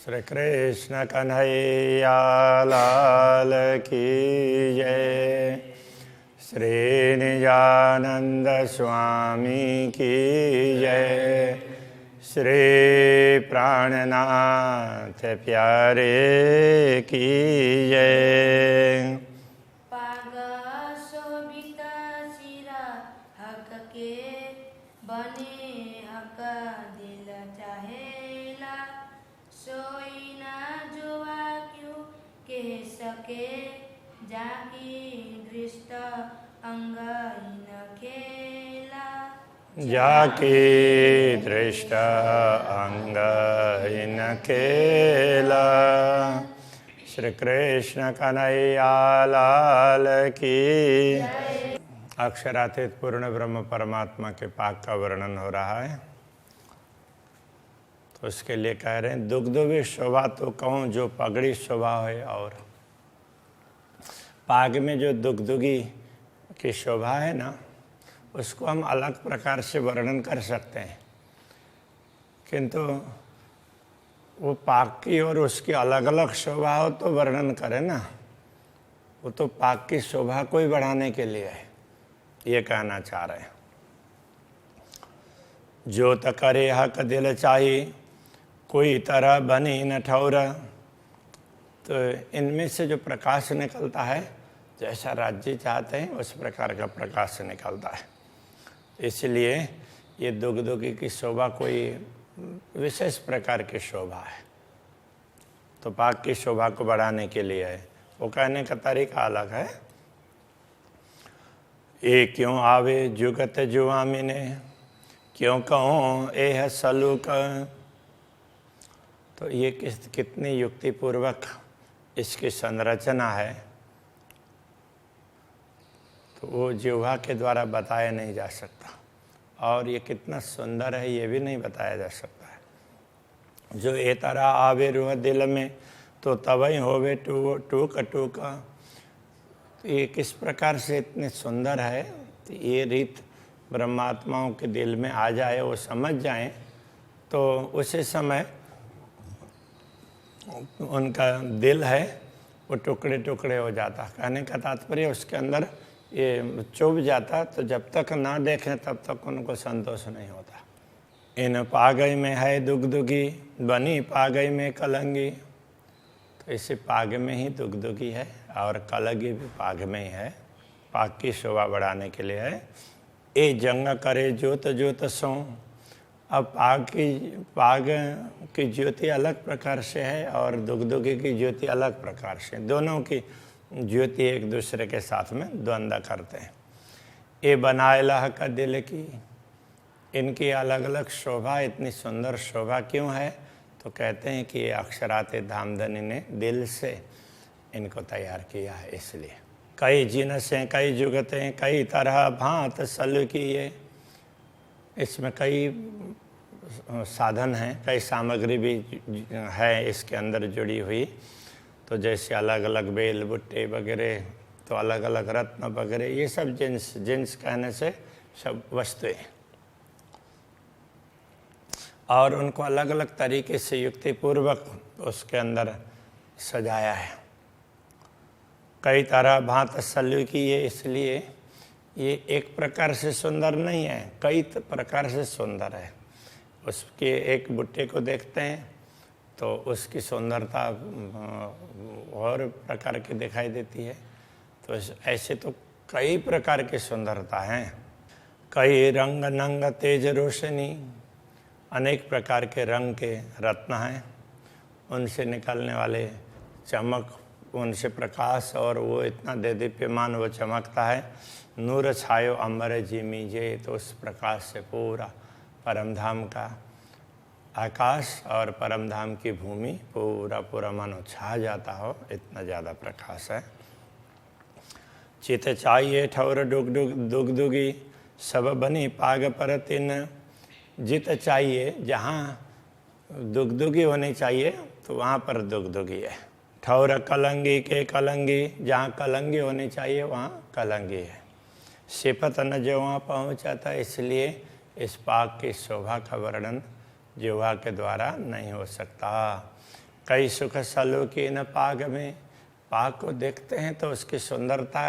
श्री कृष्ण कन्हैया लाल की जय। श्री निजानंद स्वामी की जय। श्री प्राणनाथ प्यारे की जय। जाकी दृष्ट अंग इन खेला। श्री कृष्ण कन्हैया लाल की। अक्षरातीत पूर्ण ब्रह्म परमात्मा के पाक का वर्णन हो रहा है। तो उसके लिए कह रहे हैं दुग्धवी शोभा तो कहूँ जो पगड़ी शोभा है, और पाग में जो दुग्धुगी की शोभा है ना, उसको हम अलग प्रकार से वर्णन कर सकते हैं, किंतु वो पाक की और उसकी अलग अलग शोभा हो तो वर्णन करें ना। वो तो पाक की शोभा को ही बढ़ाने के लिए है, ये कहना चाह रहे हैं। जो त करे हक दिल चाहिए, कोई तरह बनी न ठौर। तो इनमें से जो प्रकाश निकलता है, जैसा राज्य चाहते हैं उस प्रकार का प्रकाश निकलता है। इसलिए ये दुग्धुगी की शोभा कोई विशेष प्रकार की शोभा है, तो पाक की शोभा को बढ़ाने के लिए है। वो कहने का तरीका अलग है। ये क्यों आवे जुगत जुआमिने, क्यों कहूँ ए है सलूक। तो ये कितनी युक्तिपूर्वक इसकी संरचना है, तो वो जिह्वा के द्वारा बताया नहीं जा सकता। और ये कितना सुंदर है ये भी नहीं बताया जा सकता है। जो ए तरह आवे रूह दिल में, तो तवई होवे टूक टूक। ये किस प्रकार से इतने सुंदर है, तो ये रीत ब्रह्मात्माओं के दिल में आ जाए, वो समझ जाएं, तो उसी समय उनका दिल है वो टुकड़े टुकड़े हो जाता। कहने का तात्पर्य उसके अंदर ये चुभ जाता, तो जब तक ना देखें तब तक उनको संतोष नहीं होता। इन पागई में है दुग्धुगी, बनी पागई में कलंगी। तो इसी पाग में ही दुग्धुगी है और कलंगी भी पाग में ही है। पाग की शोभा बढ़ाने के लिए है। ए जंग करे ज्योत ज्योत सो। अब पाग की ज्योति अलग प्रकार से है और दुग्धुगी की ज्योति अलग प्रकार से। दोनों की ज्योति एक दूसरे के साथ में द्वंद्व करते हैं। ये बनाए लह का दिल की, इनकी अलग अलग शोभा, इतनी सुंदर शोभा क्यों है, तो कहते हैं कि ये अक्षरातीत धामधनी ने दिल से इनको तैयार किया है। इसलिए कई जिनसें कई जुगतें कई तरह भांत सल की। ये इसमें कई साधन हैं, कई सामग्री भी है इसके अंदर जुड़ी हुई। तो जैसे अलग अलग बेल बुट्टे वगैरह, तो अलग अलग रत्न वगैरह, ये सब जिन्स कहने से सब वस्तुएं, और उनको अलग अलग तरीके से युक्तिपूर्वक उसके अंदर सजाया है। कई तरह भांत सल्लू की ये, इसलिए ये एक प्रकार से सुंदर नहीं है, कई प्रकार से सुंदर है। उसके एक बुट्टे को देखते हैं तो उसकी सुंदरता और प्रकार की दिखाई देती है। तो ऐसे तो कई प्रकार की सुंदरता हैं। कई रंग नंग तेज रोशनी, अनेक प्रकार के रंग के रत्न हैं, उनसे निकलने वाले चमक, उनसे प्रकाश, और वो इतना देदीप्यमान वो चमकता है। नूर छायो अंबर जिमी जे, तो उस प्रकाश से पूरा परमधाम का आकाश और परमधाम की भूमि पूरा मानो छा जाता हो, इतना ज़्यादा प्रकाश है। चित चाहिए ठौर दुग्धुगी, सब बनी पाग पर तिन। जित चाहिए, जहाँ दुग्धुगी होनी चाहिए तो वहाँ पर दुग्धुगी है। ठौर कलंगी के कलंगी, जहाँ कलंगी होनी चाहिए वहाँ कलंगी है। सिपत न जो वहाँ पहुँचा था, इसलिए इस पाक की शोभा का वर्णन जिह्वा के द्वारा नहीं हो सकता। कई सुख सलूकी न पाग में, पाग को देखते हैं तो उसकी सुंदरता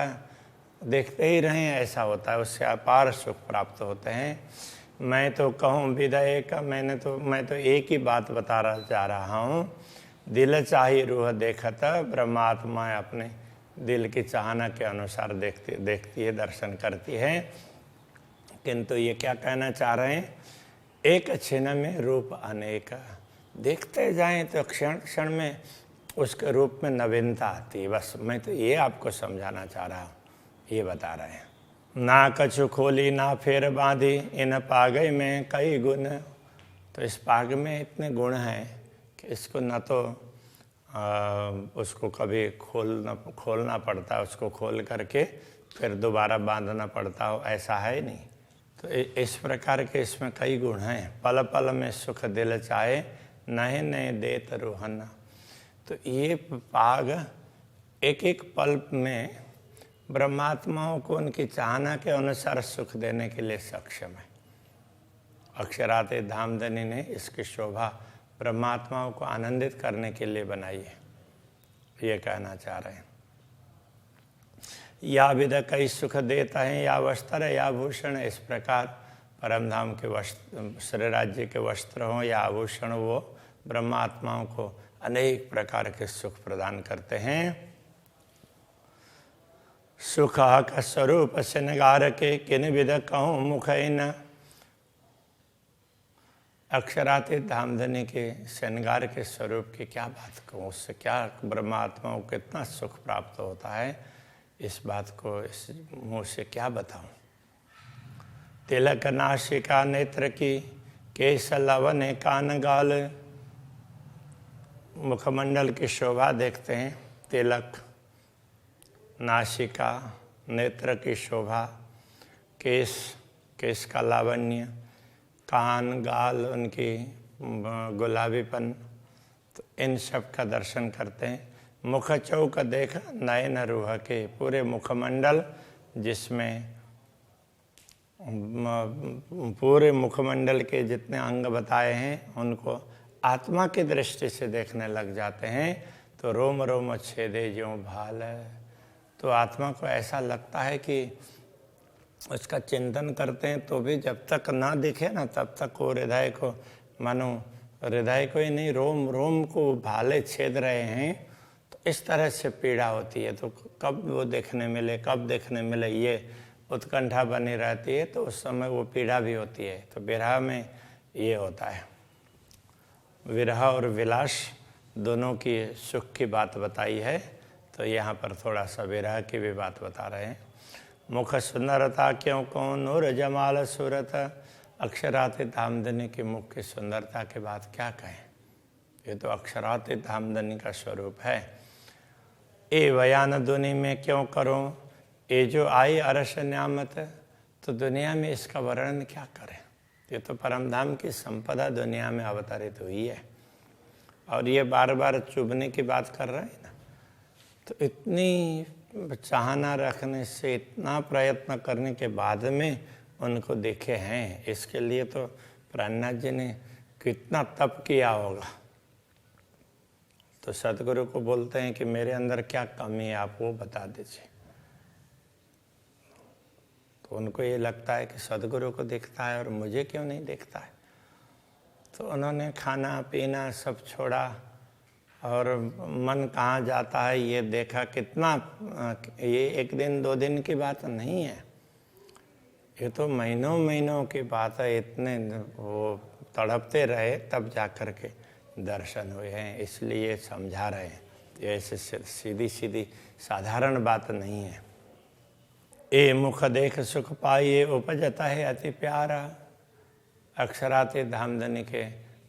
देखते ही रहें ऐसा होता है, उससे अपार सुख प्राप्त होते हैं। मैं तो कहूँ विदय का, मैं तो एक ही बात बता जा रहा हूँ, दिल चाही रूह देखत, ब्रह्मात्मा अपने दिल की चाहना के अनुसार देखती है, दर्शन करती है। किंतु ये क्या कहना चाह रहे हैं, एक क्षण में रूप अनेक, देखते जाएं तो क्षण क्षण में उसके रूप में नवीनता आती है। बस मैं तो ये आपको समझाना चाह रहा हूँ, ये बता रहे हैं। ना कछु खोली ना फेर बांधी, इन पागई में कई गुण। तो इस पाग में इतने गुण हैं कि इसको न तो उसको कभी खोलना पड़ता, उसको खोल करके फिर दोबारा बांधना पड़ता हो, ऐसा है नहीं। तो इस प्रकार के इसमें कई गुण हैं। पल पल में सुख दिल चाहे, नए नए देत रोहन। तो ये पाग एक एक पल में ब्रह्मात्माओं को उनकी चाहना के अनुसार सुख देने के लिए सक्षम है। अक्षराते धामधनी ने इसकी शोभा ब्रह्मात्माओं को आनंदित करने के लिए बनाई है, ये कहना चाह रहे हैं। या विध कई सुख देता है, या वस्त्र या आभूषण, इस प्रकार परमधाम के वस्त्र, श्री राज्य के वस्त्र हों या आभूषण, वो ब्रह्मात्माओं को अनेक प्रकार के सुख प्रदान करते हैं। सुख का स्वरूप श्रृंगार के, किन विध कहूँ मुख इन। अक्षरातीत धामधनी के श्रृंगार के स्वरूप की क्या बात कहूँ, उससे क्या ब्रह्मात्माओं को कितना सुख प्राप्त होता है, इस बात को इस मुँह से क्या बताऊँ। तिलक नासिका नेत्र की, केश लवन कान गाल। मुखमंडल की शोभा देखते हैं, तिलक, नासिका, नेत्र की शोभा, केश का लावण्य, कान गाल उनकी गुलाबीपन, तो इन सब का दर्शन करते हैं। मुख चौक देख नयन रूह के, पूरे मुखमंडल जिसमें पूरे मुखमंडल के जितने अंग बताए हैं उनको आत्मा की दृष्टि से देखने लग जाते हैं, तो रोम रोम छेदे ज्यों भाल। तो आत्मा को ऐसा लगता है कि उसका चिंतन करते हैं तो भी जब तक ना दिखे ना तब तक वो हृदय को, मानो हृदय को ही नहीं रोम रोम को भाले छेद रहे हैं। तो इस तरह से पीड़ा होती है। तो कब वो देखने मिले ये उत्कंठा बनी रहती है, तो उस समय वो पीड़ा भी होती है। तो विरह में ये होता है। विरह और विलास दोनों की सुख की बात बताई है, तो यहाँ पर थोड़ा सा विरह की भी बात बता रहे हैं। मुख सुंदरता क्यों कौन नूर जमाल सूरत। अक्षरातीत धामधनी की मुख की सुंदरता के बाद क्या कहें, ये तो अक्षरातीत धामधनी का स्वरूप है। ए बयान दुनि में क्यों करूं, ये जो आई अरस न्यामत। तो दुनिया में इसका वर्णन क्या करें, ये तो परमधाम की संपदा दुनिया में अवतरित हुई है। और ये बार बार चुभने की बात कर रहे हैं ना, तो इतनी चाहना रखने से, इतना प्रयत्न करने के बाद में उनको देखे हैं, इसके लिए तो प्राणनाथ जी ने कितना तप किया होगा। तो सदगुरु को बोलते हैं कि मेरे अंदर क्या कमी है, आप वो बता दीजिए। तो उनको ये लगता है कि सदगुरु को दिखता है और मुझे क्यों नहीं दिखता है। तो उन्होंने खाना पीना सब छोड़ा और मन कहाँ जाता है ये देखा। कितना, ये एक दिन दो दिन की बात नहीं है, ये तो महीनों महीनों की बात है। इतने वो तड़पते रहे तब जा कर के दर्शन हुए हैं, इसलिए समझा रहे हैं। ऐसे सीधी सीधी साधारण बात नहीं है। ए मुख देख सुख पाइए, उपजता है अति प्यारा। अक्षरातीत धामधनी के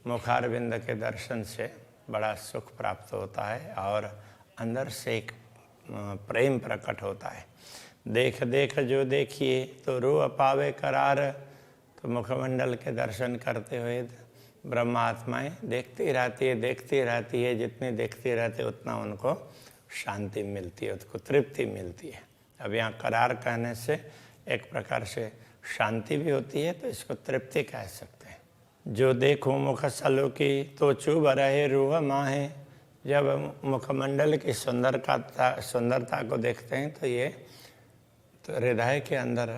मुखारविंद के दर्शन से बड़ा सुख प्राप्त होता है और अंदर से एक प्रेम प्रकट होता है। देख देख जो देखिए तो रूह पावे करार। तो मुखमंडल के दर्शन करते हुए ब्रह्मात्माएं देखती रहती है। जितनी देखती रहती है उतना उनको शांति मिलती है, उसको तृप्ति मिलती है। अब यहाँ करार कहने से एक प्रकार से शांति भी होती है, तो इसको तृप्ति कह सकते हैं। जो देखूं मुख सलूकी तो चुभ रहे रूह माहे। जब मुखमंडल की सुंदरता को देखते हैं तो ये तो हृदय के अंदर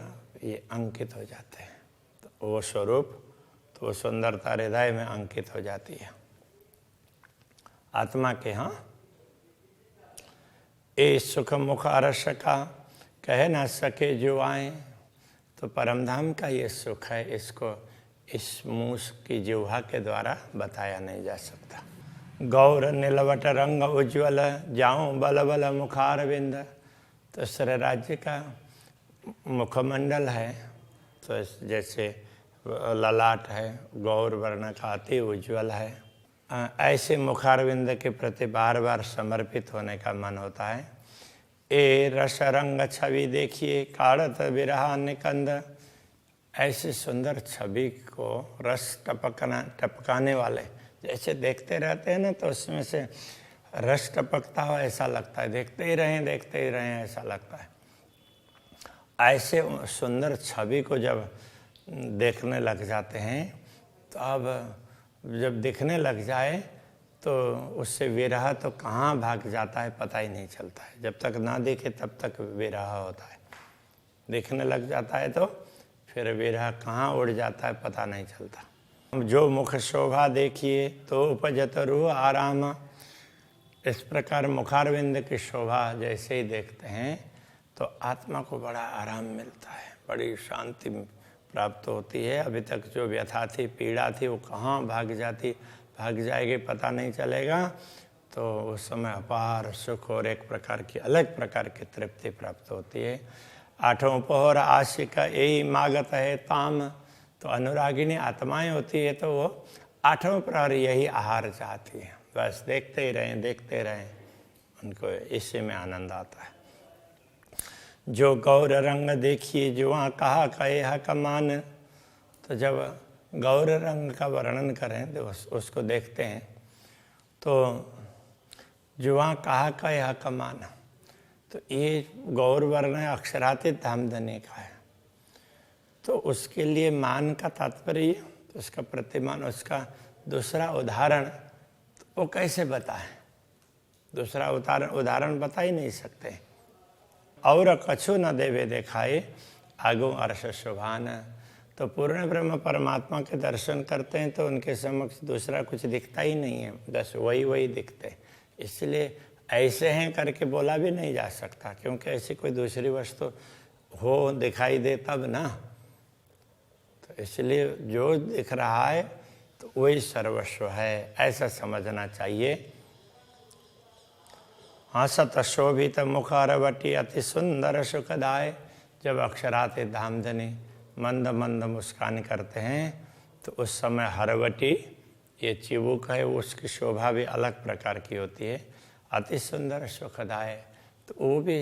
ये अंकित हो जाते हैं। तो वो स्वरूप, तो वो सुंदरता हृदय में अंकित हो जाती है आत्मा के। हाँ, ए सुख मुख अरस का कह ना सके जो आए, तो परमधाम का ये सुख है, इसको इस मूस की जिह्वा के द्वारा बताया नहीं जा सकता। गौर नीलवट रंग उज्ज्वल जाऊं बल बल मुखारविंद, तो श्री राज्य का मुखमंडल है, तो जैसे ललाट है गौर वर्ण का अति उज्ज्वल है, ऐसे मुखारविंद के प्रति बार बार समर्पित होने का मन होता है। ए रस रंग छवि देखिए काढ़त विरहा निकंद, ऐसे सुंदर छवि को रस टपकाने वाले जैसे देखते रहते हैं ना, तो उसमें से रस टपकता हो ऐसा लगता है, देखते ही रहें ऐसा लगता है। ऐसे सुंदर छवि को जब देखने लग जाते हैं, तो अब जब दिखने लग जाए तो उससे विरह तो कहाँ भाग जाता है पता ही नहीं चलता है। जब तक ना देखे तब तक विरह होता है, दिखने लग जाता है तो फिर विरह कहाँ उड़ जाता है पता नहीं चलता। जो मुख शोभा देखिए तो उपजत रूह आराम, इस प्रकार मुखारविंद की शोभा जैसे ही देखते हैं तो आत्मा को बड़ा आराम मिलता है, बड़ी शांति प्राप्त होती है। अभी तक जो व्यथा थी, पीड़ा थी, वो कहाँ भाग जाएगी पता नहीं चलेगा। तो उस समय अपार सुख और एक प्रकार की अलग प्रकार की तृप्ति प्राप्त होती है। आठों पहर आशिका यही मागत है ताम, तो अनुरागिनी आत्माएं होती है तो वो आठों प्रहर यही आहार चाहती है, बस देखते ही रहें, उनको इसी में आनंद आता है। जो गौर रंग देखिए जुआ कहा कहे कमान, तो जब गौर रंग का वर्णन करें तो उसको देखते हैं तो जुआ कहा कहे कमान, तो ये गौर वर्ण अक्षरातीत धामधनी का है। तो उसके लिए मान का तात्पर्य, तो उसका प्रतिमान, उसका दूसरा उदाहरण तो वो कैसे बताएं? दूसरा उदाहरण बता ही नहीं सकते। और कछु न देवे देखाए आगो अर्श शोभान, तो पूर्ण ब्रह्म परमात्मा के दर्शन करते हैं तो उनके समक्ष दूसरा कुछ दिखता ही नहीं है, बस वही दिखते। इसलिए ऐसे हैं करके बोला भी नहीं जा सकता, क्योंकि ऐसी कोई दूसरी वस्तु हो दिखाई दे तब ना। तो इसलिए जो दिख रहा है तो वही सर्वस्व है, ऐसा समझना चाहिए। हंसत शोभित मुखारवटी अति सुंदर सुखदाय, जब अक्षराते धामधनी मंद मंद मुस्कान करते हैं तो उस समय हरवटी ये चिबुक है, उसकी शोभा भी अलग प्रकार की होती है। अति सुंदर सुखदाय, तो वो भी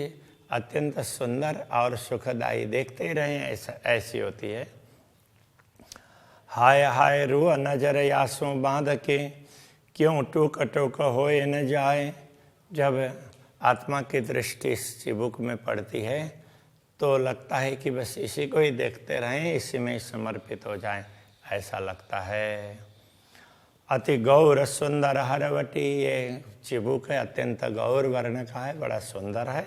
अत्यंत सुंदर और सुखदायी, देखते ही रहें ऐसी होती है। हाय हाय रूह नजर यासों बांध के क्यों टूक टूक होए न जाए, जब आत्मा की दृष्टि इस चिबुक में पड़ती है तो लगता है कि बस इसी को ही देखते रहें, इसी में समर्पित हो जाएं, ऐसा लगता है। अति गौर सुंदर हरवटी, ये चिबुक है अत्यंत गौर वर्ण का है, बड़ा सुंदर है।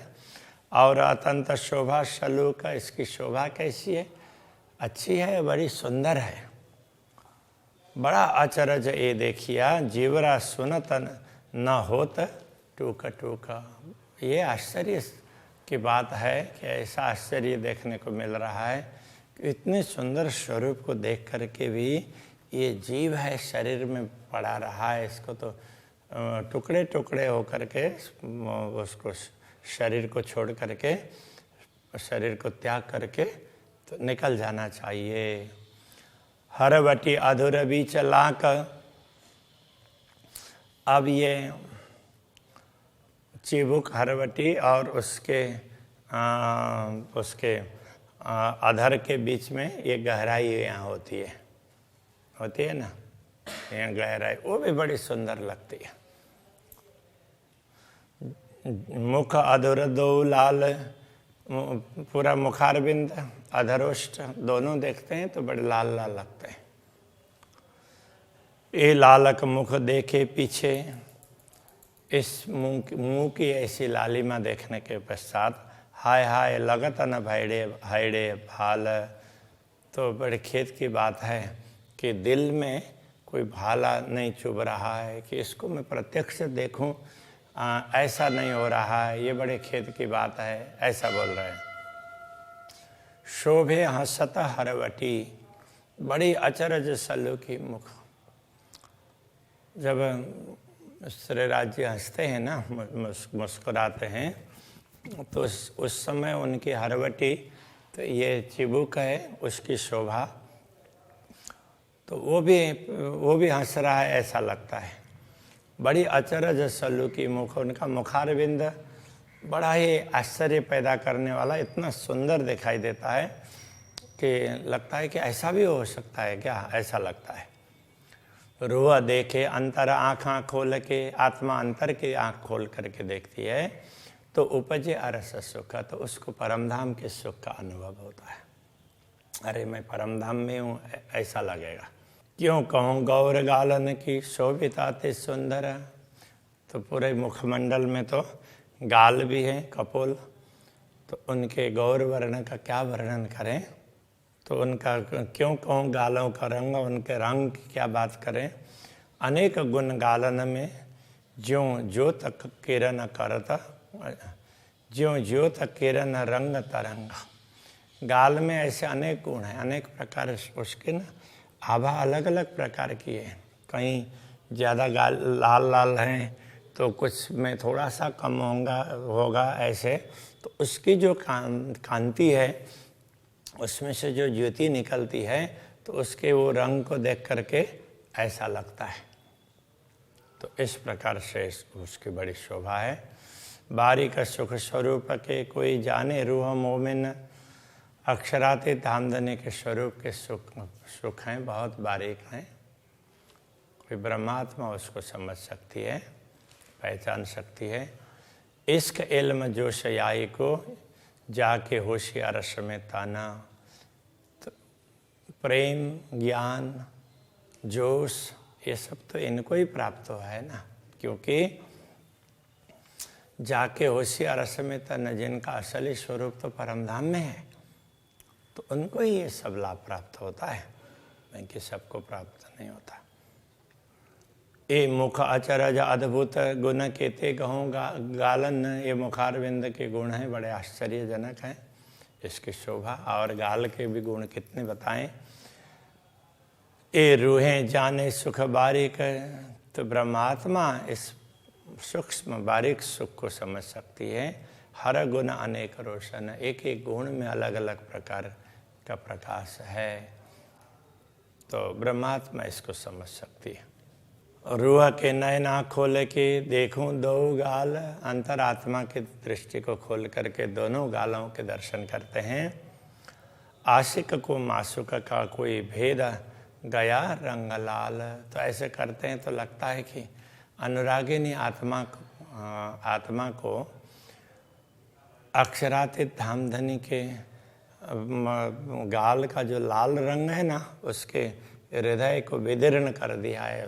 और अत्यंत शोभा शलूक, इसकी शोभा कैसी है? अच्छी है, बड़ी सुंदर है। बड़ा अचरज ये देखिया जीवरा सुनत न होत टूक टूक, ये आश्चर्य की बात है कि ऐसा आश्चर्य देखने को मिल रहा है कि इतने सुंदर स्वरूप को देख करके भी ये जीव है शरीर में पड़ा रहा है, इसको तो टुकड़े टुकड़े हो करके उसको शरीर को छोड़ करके, शरीर को त्याग करके तो निकल जाना चाहिए। हरवटी अधूर बीच लाक, अब ये चिबुक हरवटी और उसके अधर के बीच में ये गहराई यहाँ होती है ना, यहाँ गहराई, वो भी बड़ी सुंदर लगती है। मुख अधर दो लाल, पूरा मुखारबिंद अधरोष्ट दोनों देखते हैं तो बड़े लाल लाल लगते हैं। ये लालक मुख देखे पीछे, इस मुंह की ऐसी लालिमा देखने के पश्चात हाय हाय लगत न भैड़े हैड़े भाल। तो बड़े खेत की बात है कि दिल में कोई भाला नहीं चुभ रहा है कि इसको मैं प्रत्यक्ष देखूं, ऐसा नहीं हो रहा है, ये बड़े खेत की बात है, ऐसा बोल रहे हैं। शोभे हंसत हरवटी, बड़ी अचरज सल्लू की मुख। जब श्रीराज जी हंसते हैं ना, मुस्कुराते हैं, तो उस समय उनकी हरवटी, तो ये चिबुक है उसकी शोभा, तो वो भी हंस रहा है ऐसा लगता है। बड़ी अचरज सल्लू की मुख, उनका मुखारविंद बड़ा ही आश्चर्य पैदा करने वाला, इतना सुंदर दिखाई देता है कि लगता है कि ऐसा भी हो सकता है क्या, ऐसा लगता है। रुआ देखे अंतर आँख खोल के, आत्मा अंतर की आँख खोल करके देखती है तो उपजे अरस सुख, तो उसको परमधाम के सुख का अनुभव होता है। अरे मैं परमधाम में हूँ, ऐसा लगेगा। क्यों कहूँ गौर गालन की शोभिता ते सुंदर, तो पूरे मुखमंडल में तो गाल भी हैं कपोल, तो उनके गौर वर्ण का क्या वर्णन करें। तो उनका क्यों कहूँ गालों का रंग, उनके रंग की क्या बात करें। अनेक गुण गालन में, ज्यों ज्योत किरण करता, ज्यों ज्योत किरण रंग तरंगा। गाल में ऐसे अनेक गुण हैं, अनेक प्रकार उसके ना आभा अलग अलग प्रकार की है। कहीं ज़्यादा गाल लाल लाल हैं तो कुछ में थोड़ा सा कम होगा ऐसे। तो उसकी जो कांति है, उसमें से जो ज्योति निकलती है, तो उसके वो रंग को देख करके ऐसा लगता है। तो इस प्रकार से उसकी बड़ी शोभा है। बारीक सुख स्वरूप के कोई जाने रूह मोमिन, अक्षराते धामधनी के स्वरूप के सुख हैं, बहुत बारीक हैं। कोई ब्रह्मात्मा उसको समझ सकती है, पहचान सकती है। इश्क इल्म जोश याई को, जाके होशियार रस में ताना। तो प्रेम ज्ञान जोश ये सब तो इनको ही प्राप्त हुआ है ना, क्योंकि जाके होशियार रस में ताना, जिनका असली स्वरूप तो परमधाम में है, तो उनको ही ये सब लाभ प्राप्त होता है, बाकी सबको प्राप्त नहीं होता। ए मुख अचरज अद्भुत गुण केते कहूँ गालन, ये मुखारविंद के गुण हैं, बड़े आश्चर्यजनक हैं इसकी शोभा। और गाल के भी गुण कितने बताएं। ए रूहें जाने सुख बारीक, तो ब्रह्मात्मा इस सूक्ष्म बारीक सुख को समझ सकती है। हर गुण अनेक रोशन, एक एक गुण में अलग अलग प्रकार का प्रकाश है, तो ब्रह्मात्मा इसको समझ सकती है। रूह के नयना खोल के देखूं दो गाल, अंतरात्मा की दृष्टि को खोल करके दोनों गालों के दर्शन करते हैं। आशिक को मासूक का कोई भेद गया रंग लाल, तो ऐसे करते हैं तो लगता है कि अनुरागिनी आत्मा को अक्षरातीत धामधनी के गाल का जो लाल रंग है ना, उसके हृदय को विदीर्ण कर दिया है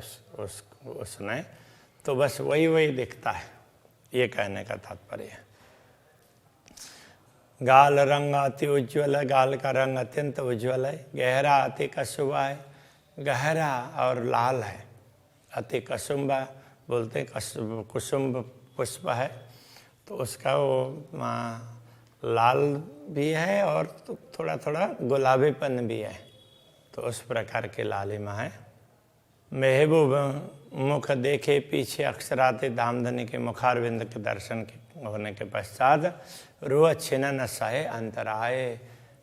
उसने, तो बस वही दिखता है, ये कहने का तात्पर्य है। गाल रंग अति उज्ज्वल है, गाल का रंग अत्यंत उज्ज्वल है। गहरा अति कसुबा है, गहरा और लाल है। अति कसुम्बा बोलते हैं, कुसुम्ब पुष्प है, तो उसका वो लाल भी है और थोड़ा थोड़ा गुलाबीपन भी है, तो उस प्रकार के लालिमा है। महबूब मुख देखे पीछे अक्षराते धामधनी के मुखारविंद के दर्शन होने के पश्चात रूह छिन्न सहे अंतराए,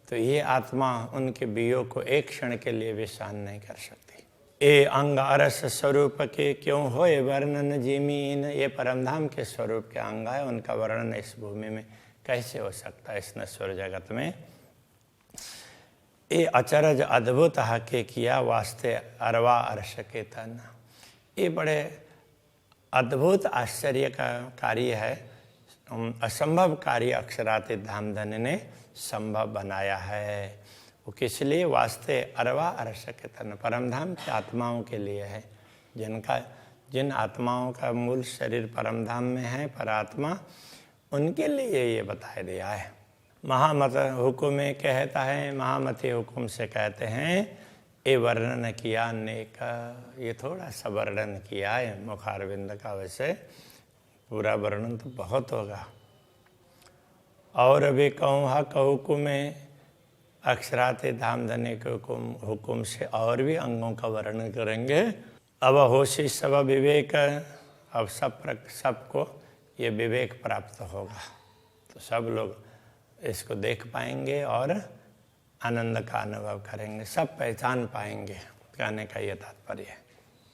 तो ये आत्मा उनके बियों को एक क्षण के लिए भी सहन नहीं कर सकती। ए अंग अरस स्वरूप के क्यों होए वर्णन जिमीन, ये परमधाम के स्वरूप के अंग है, उनका वर्णन इस भूमि में कैसे हो सकता है, इस नश्वर जगत में। ये अचरज अद्भुत हके किया वास्ते अरवा अर्श के तन, ये बड़े अद्भुत आश्चर्य का कार्य है, असंभव कार्य अक्षरातीत धामधनी ने संभव बनाया है। वो किस लिए? वास्ते अरवा अर्श के तन, परमधाम की आत्माओं के लिए है, जिनका जिन आत्माओं का मूल शरीर परमधाम में है, परात्मा, उनके लिए ये बता दिया है। महामत हुकुम में कहता है, महामती हुकुम से कहते हैं, ये वर्णन किया नेक, ये थोड़ा सा वर्णन किया है मुखारविंद का, वैसे पूरा वर्णन तो बहुत होगा। और अभी कहूँ हक हुकुम में अक्षराते धाम धने के हुकुम से और भी अंगों का वर्णन करेंगे। अब होशी सब विवेक, अब सबको ये विवेक प्राप्त होगा, तो सब लोग इसको देख पाएंगे और आनंद का अनुभव करेंगे, सब पहचान पाएंगे। कहने का ये तात्पर्य है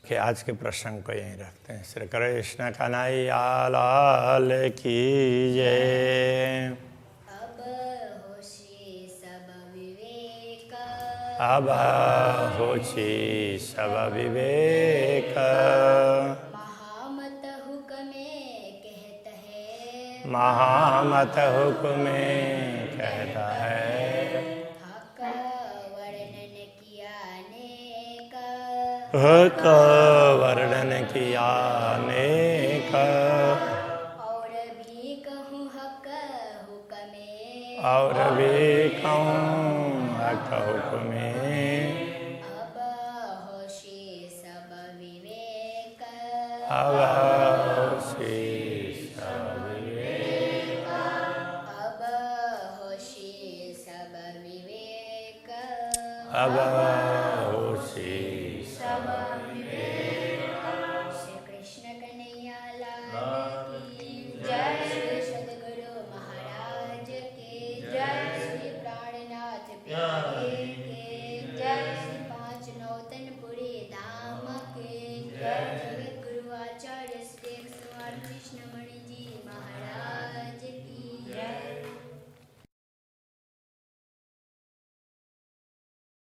कि आज के प्रसंग को यहीं रखते हैं। श्री कृष्ण कन्हैया लाल की जय। अब होशी सब विवेक, अब होशी सब विवेक, महामत हुक्मे कहत है, महामत हुक्मे कहता है, हक वर्णन किया नेक, हक वर्णन किया नेक, और भी कहूँ हक हुक्मे, और भी कहूँ हक हुक्मे, अब होशी सब विवेक, अब होशी सब विवेक, अब होशी सब विवेक, अब